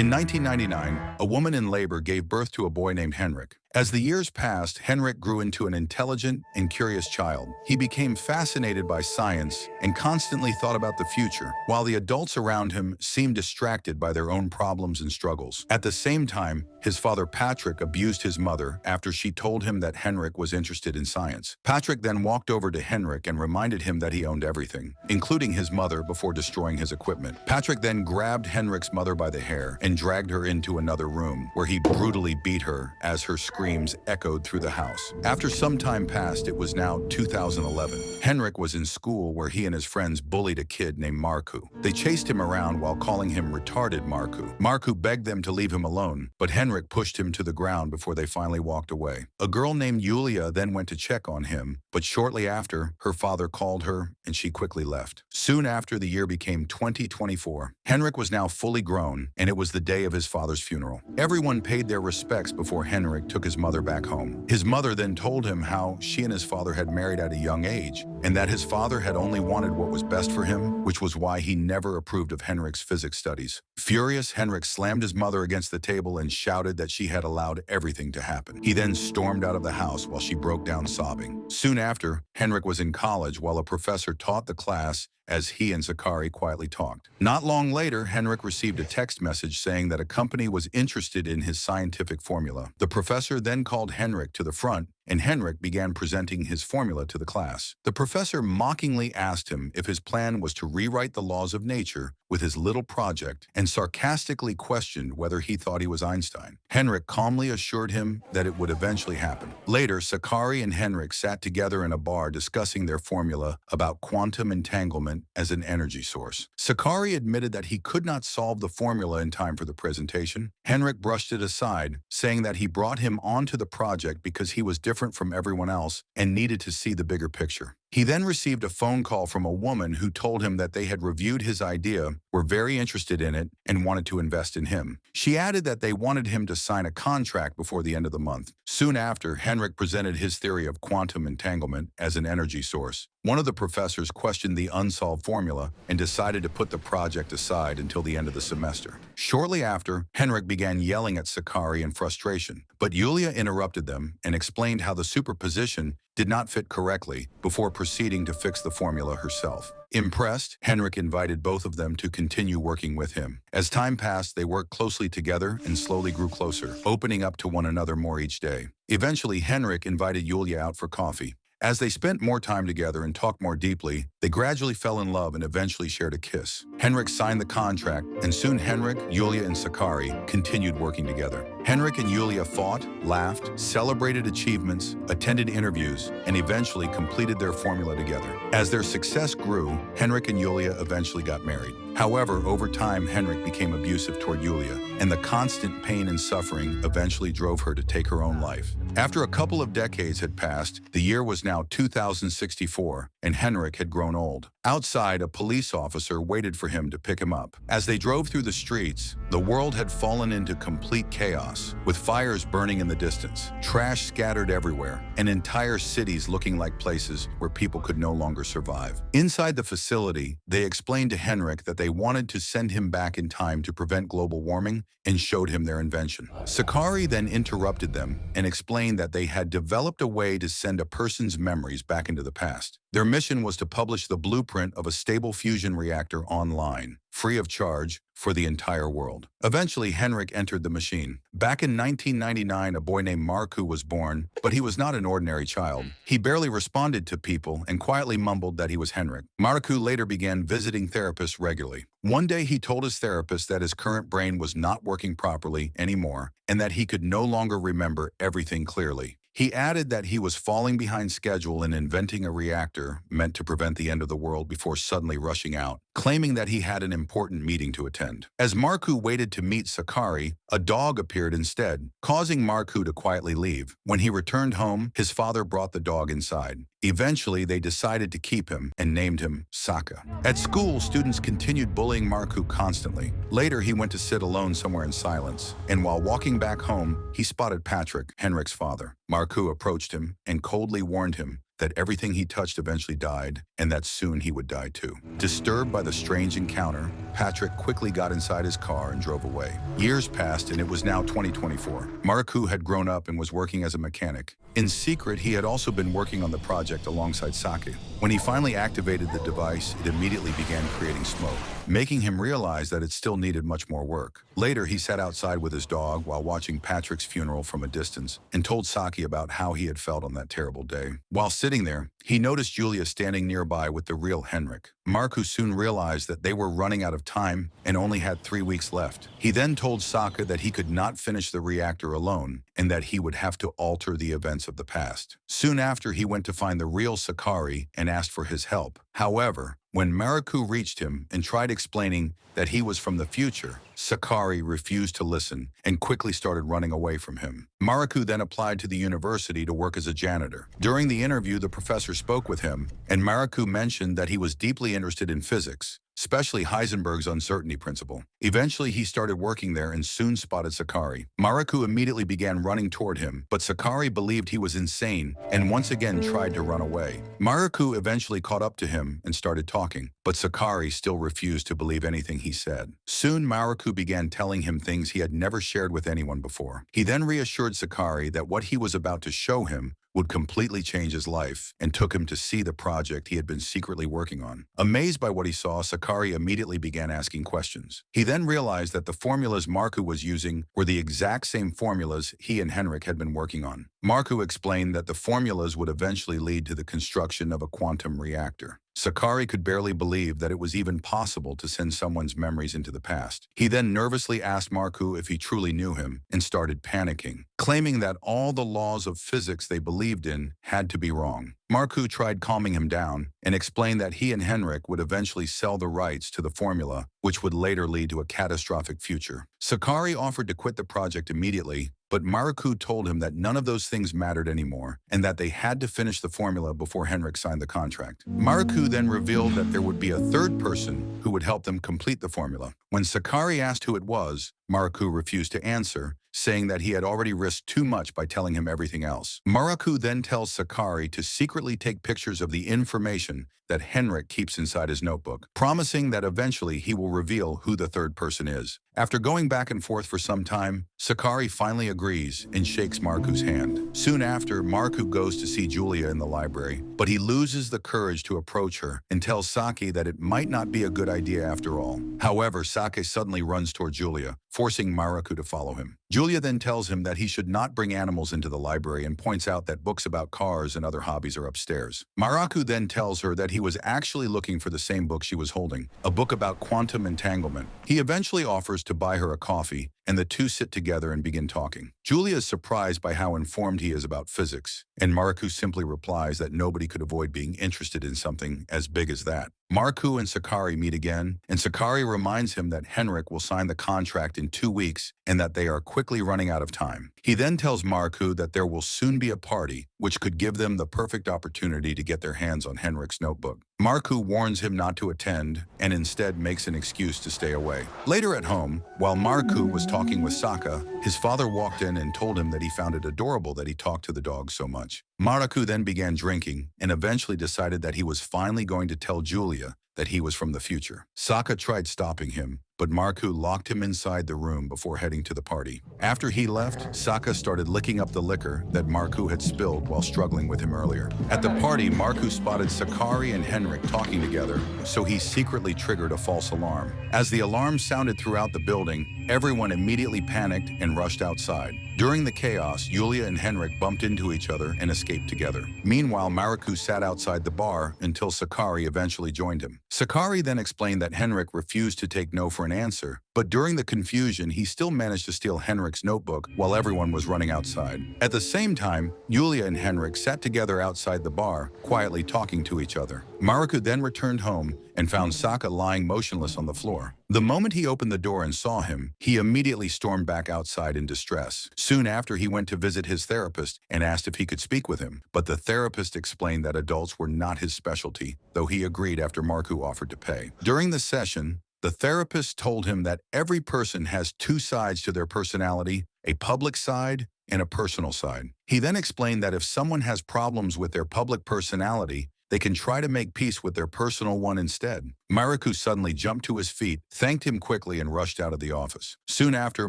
In 1999, a woman in labor gave birth to a boy named Henrik. As the years passed, Henrik grew into an intelligent and curious child. He became fascinated by science and constantly thought about the future, while the adults around him seemed distracted by their own problems and struggles. At the same time, his father Patrick abused his mother after she told him that Henrik was interested in science. Patrick then walked over to Henrik and reminded him that he owned everything, including his mother, before destroying his equipment. Patrick then grabbed Henrik's mother by the hair and dragged her into another room, where he brutally beat her as her screams echoed through the house. After some time passed, it was now 2011. Henrik was in school where he and his friends bullied a kid named Marku. They chased him around while calling him retarded Marku. Marku begged them to leave him alone, but Henrik pushed him to the ground before they finally walked away. A girl named Yulia then went to check on him, but shortly after, her father called her and she quickly left. Soon after, the year became 2024. Henrik was now fully grown, and it was the day of his father's funeral. Everyone paid their respects before Henrik took his mother back home. His mother then told him how she and his father had married at a young age, and that his father had only wanted what was best for him, which was why he never approved of Henrik's physics studies. Furious, Henrik slammed his mother against the table and shouted that she had allowed everything to happen. He then stormed out of the house while she broke down sobbing. Soon after, Henrik was in college while a professor taught the class as he and Sakari quietly talked. Not long later, Henrik received a text message saying that a company was interested in his scientific formula. The professor then called Henrik to the front, and Henrik began presenting his formula to the class. The professor mockingly asked him if his plan was to rewrite the laws of nature with his little project, and sarcastically questioned whether he thought he was Einstein. Henrik calmly assured him that it would eventually happen. Later, Sakari and Henrik sat together in a bar discussing their formula about quantum entanglement as an energy source. Sakari admitted that he could not solve the formula in time for the presentation. Henrik brushed it aside, saying that he brought him onto the project because he was different from everyone else and needed to see the bigger picture. He then received a phone call from a woman who told him that they had reviewed his idea, were very interested in it, and wanted to invest in him. She added that they wanted him to sign a contract before the end of the month. Soon after, Henrik presented his theory of quantum entanglement as an energy source. One of the professors questioned the unsolved formula and decided to put the project aside until the end of the semester. Shortly after, Henrik began yelling at Sakari in frustration, but Yulia interrupted them and explained how the superposition did not fit correctly before proceeding to fix the formula herself. Impressed, Henrik invited both of them to continue working with him. As time passed, they worked closely together and slowly grew closer, opening up to one another more each day. Eventually, Henrik invited Yulia out for coffee. As they spent more time together and talked more deeply, they gradually fell in love and eventually shared a kiss. Henrik signed the contract, and soon Henrik, Yulia, and Sakari continued working together. Henrik and Yulia fought, laughed, celebrated achievements, attended interviews, and eventually completed their formula together. As their success grew, Henrik and Yulia eventually got married. However, over time, Henrik became abusive toward Yulia, and the constant pain and suffering eventually drove her to take her own life. After a couple of decades had passed, the year was now 2064, and Henrik had grown old. Outside, a police officer waited for him to pick him up. As they drove through the streets, the world had fallen into complete chaos, with fires burning in the distance, trash scattered everywhere, and entire cities looking like places where people could no longer survive. Inside the facility, they explained to Henrik that they wanted to send him back in time to prevent global warming and showed him their invention. Sakari then interrupted them and explained that they had developed a way to send a person's memories back into the past. Their mission was to publish the blueprint of a stable fusion reactor online, free of charge, for the entire world. Eventually, Henrik entered the machine. Back in 1999, a boy named Marku was born, but he was not an ordinary child. He barely responded to people and quietly mumbled that he was Henrik. Marku later began visiting therapists regularly. One day, he told his therapist that his current brain was not working properly anymore and that he could no longer remember everything clearly. He added that he was falling behind schedule in inventing a reactor meant to prevent the end of the world before suddenly rushing out, claiming that he had an important meeting to attend. As Marku waited to meet Sakari, a dog appeared instead, causing Marku to quietly leave. When he returned home, his father brought the dog inside. Eventually, they decided to keep him and named him Saka. At school, students continued bullying Marku constantly. Later, he went to sit alone somewhere in silence, and while walking back home, he spotted Patrick, Henrik's father. Marku approached him and coldly warned him that everything he touched eventually died, and that soon he would die too. Disturbed by the strange encounter, Patrick quickly got inside his car and drove away. Years passed, and it was now 2024. Maraku had grown up and was working as a mechanic. In secret, he had also been working on the project alongside Saki. When he finally activated the device, it immediately began creating smoke, making him realize that it still needed much more work. Later, he sat outside with his dog while watching Patrick's funeral from a distance and told Saki about how he had felt on that terrible day. While sitting there, he noticed Julia standing nearby with the real Henrik. Maraku soon realized that they were running out of time and only had 3 weeks left. He then told Saka that he could not finish the reactor alone and that he would have to alter the events of the past. Soon after, he went to find the real Sakari and asked for his help. However, when Maraku reached him and tried explaining that he was from the future, Sakari refused to listen and quickly started running away from him. Maraku then applied to the university to work as a janitor. During the interview, the professor spoke with him, and Maraku mentioned that he was deeply interested in physics, especially Heisenberg's uncertainty principle. Eventually, he started working there and soon spotted Sakari. Maraku immediately began running toward him, but Sakari believed he was insane and once again tried to run away. Maraku eventually caught up to him and started talking, but Sakari still refused to believe anything he said. Soon, Maraku began telling him things he had never shared with anyone before. He then reassured Sakari that what he was about to show him would completely change his life and took him to see the project he had been secretly working on. Amazed by what he saw, Sakari immediately began asking questions. He then realized that the formulas Maraku was using were the exact same formulas he and Henrik had been working on. Maraku explained that the formulas would eventually lead to the construction of a quantum reactor. Sakari could barely believe that it was even possible to send someone's memories into the past. He then nervously asked Maraku if he truly knew him and started panicking, claiming that all the laws of physics they believed in had to be wrong. Maraku tried calming him down and explained that he and Henrik would eventually sell the rights to the formula, which would later lead to a catastrophic future. Sakari offered to quit the project immediately, but Maraku told him that none of those things mattered anymore and that they had to finish the formula before Henrik signed the contract. Maraku then revealed that there would be a third person who would help them complete the formula. When Sakari asked who it was, Maraku refused to answer, saying that he had already risked too much by telling him everything else. Maraku then tells Sakari to secretly take pictures of the information that Henrik keeps inside his notebook, promising that eventually he will reveal who the third person is. After going back and forth for some time, Sakari finally agrees and shakes Maraku's hand. Soon after, Maraku goes to see Julia in the library, but he loses the courage to approach her and tells Saki that it might not be a good idea after all. However, Saki suddenly runs toward Julia, forcing Maraku to follow him. Julia then tells him that he should not bring animals into the library and points out that books about cars and other hobbies are upstairs. Maraku then tells her that he was actually looking for the same book she was holding, a book about quantum entanglement. He eventually offers to buy her a coffee, and the two sit together and begin talking. Julia is surprised by how informed he is about physics, and Maraku simply replies that nobody could avoid being interested in something as big as that. Maraku and Sakari meet again, and Sakari reminds him that Henrik will sign the contract in 2 weeks and that they are quickly running out of time. He then tells Maraku that there will soon be a party, which could give them the perfect opportunity to get their hands on Henrik's notebook. Maraku warns him not to attend and instead makes an excuse to stay away. Later at home, while Maraku was talking with Saka, his father walked in and told him that he found it adorable that he talked to the dog so much. Maraku then began drinking and eventually decided that he was finally going to tell Julia that he was from the future. Saka tried stopping him, but Maraku locked him inside the room before heading to the party. After he left, Saka started licking up the liquor that Maraku had spilled while struggling with him earlier. At the party, Maraku spotted Sakari and Henrik talking together, so he secretly triggered a false alarm. As the alarm sounded throughout the building, everyone immediately panicked and rushed outside. During the chaos, Julia and Henrik bumped into each other and escaped together. Meanwhile, Maraku sat outside the bar until Sakari eventually joined him. Sakari then explained that Henrik refused to take no for an answer, but during the confusion, he still managed to steal Henrik's notebook while everyone was running outside. At the same time, Julia and Henrik sat together outside the bar, quietly talking to each other. Maraku then returned home and found Saka lying motionless on the floor. The moment he opened the door and saw him, he immediately stormed back outside in distress. Soon after, he went to visit his therapist and asked if he could speak with him, but the therapist explained that adults were not his specialty, though he agreed after Maraku offered to pay. During the session, The therapist told him that every person has two sides to their personality, a public side and a personal side. He then explained that if someone has problems with their public personality, they can try to make peace with their personal one instead. Maraku suddenly jumped to his feet, thanked him quickly, and rushed out of the office. Soon after,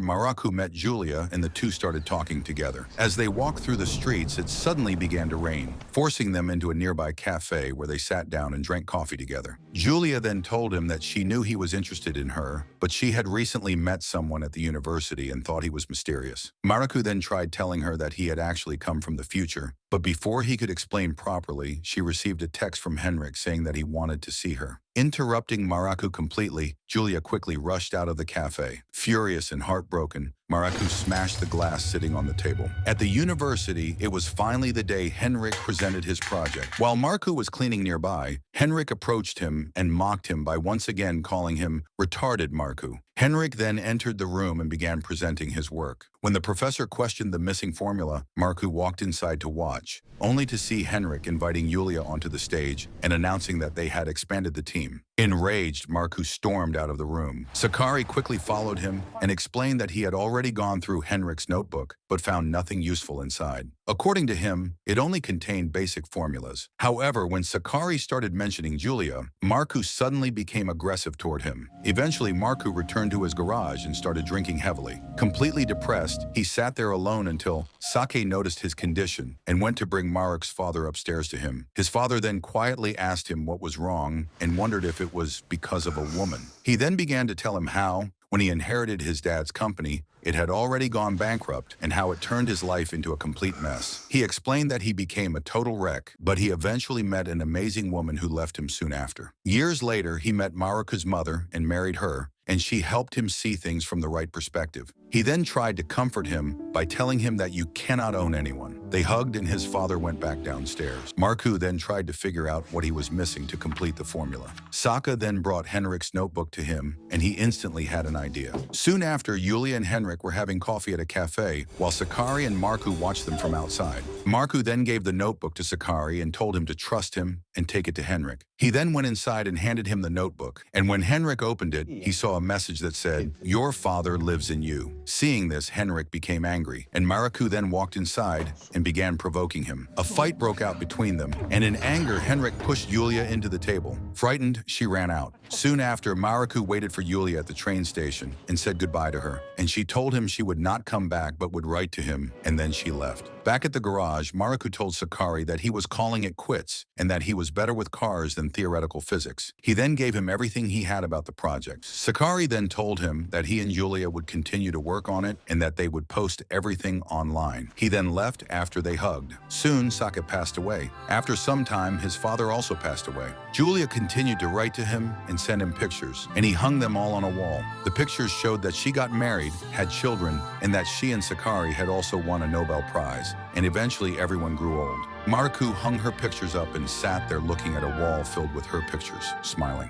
Maraku met Julia, and the two started talking together. As they walked through the streets, it suddenly began to rain, forcing them into a nearby cafe where they sat down and drank coffee together. Julia then told him that she knew he was interested in her, but she had recently met someone at the university and thought he was mysterious. Maraku then tried telling her that he had actually come from the future, but before he could explain properly, she received a text from Henrik saying that he wanted to see her. Interrupting Maraku completely, Julia quickly rushed out of the cafe. Furious and heartbroken, Maraku smashed the glass sitting on the table. At the university, it was finally the day Henrik presented his project. While Maraku was cleaning nearby, Henrik approached him and mocked him by once again calling him retarded Maraku. Henrik then entered the room and began presenting his work. When the professor questioned the missing formula, Maraku walked inside to watch, only to see Henrik inviting Julia onto the stage and announcing that they had expanded the team. Enraged, Maraku stormed out of the room. Sakari quickly followed him and explained that he had already gone through Henrik's notebook but found nothing useful inside. According to him, it only contained basic formulas. However, when Sakari started mentioning Julia, Maraku suddenly became aggressive toward him. Eventually, Maraku returned to his garage and started drinking heavily. Completely depressed, he sat there alone until Sake noticed his condition and went to bring Marik's father upstairs to him. His father then quietly asked him what was wrong and wondered if it was because of a woman. He then began to tell him how, when he inherited his dad's company, it had already gone bankrupt and how it turned his life into a complete mess. He explained that he became a total wreck, but he eventually met an amazing woman who left him soon after. Years later, he met Mariku's mother and married her, and she helped him see things from the right perspective. He then tried to comfort him by telling him that you cannot own anyone. They hugged and his father went back downstairs. Maraku then tried to figure out what he was missing to complete the formula. Saka then brought Henrik's notebook to him, and he instantly had an idea. Soon after, Julia and Henrik were having coffee at a cafe, while Sakari and Maraku watched them from outside. Maraku then gave the notebook to Sakari and told him to trust him and take it to Henrik. He then went inside and handed him the notebook, and when Henrik opened it, he saw a message that said, "Your father lives in you." Seeing this, Henrik became angry, and Maraku then walked inside and began provoking him. A fight broke out between them, and in anger, Henrik pushed Julia into the table. Frightened, she ran out. Soon after, Maraku waited for Julia at the train station and said goodbye to her, and she told him she would not come back but would write to him, and then she left. Back at the garage, Maraku told Sakari that he was calling it quits and that he was better with cars than theoretical physics. He then gave him everything he had about the project. Sakari then told him that he and Julia would continue to work on it and that they would post everything online. He then left after they hugged. Soon, Saka passed away. After some time, his father also passed away. Julia continued to write to him and send him pictures, and he hung them all on a wall. The pictures showed that she got married, had children, and that she and Sakari had also won a Nobel Prize, and eventually everyone grew old. Maraku hung her pictures up and sat there looking at a wall filled with her pictures, smiling.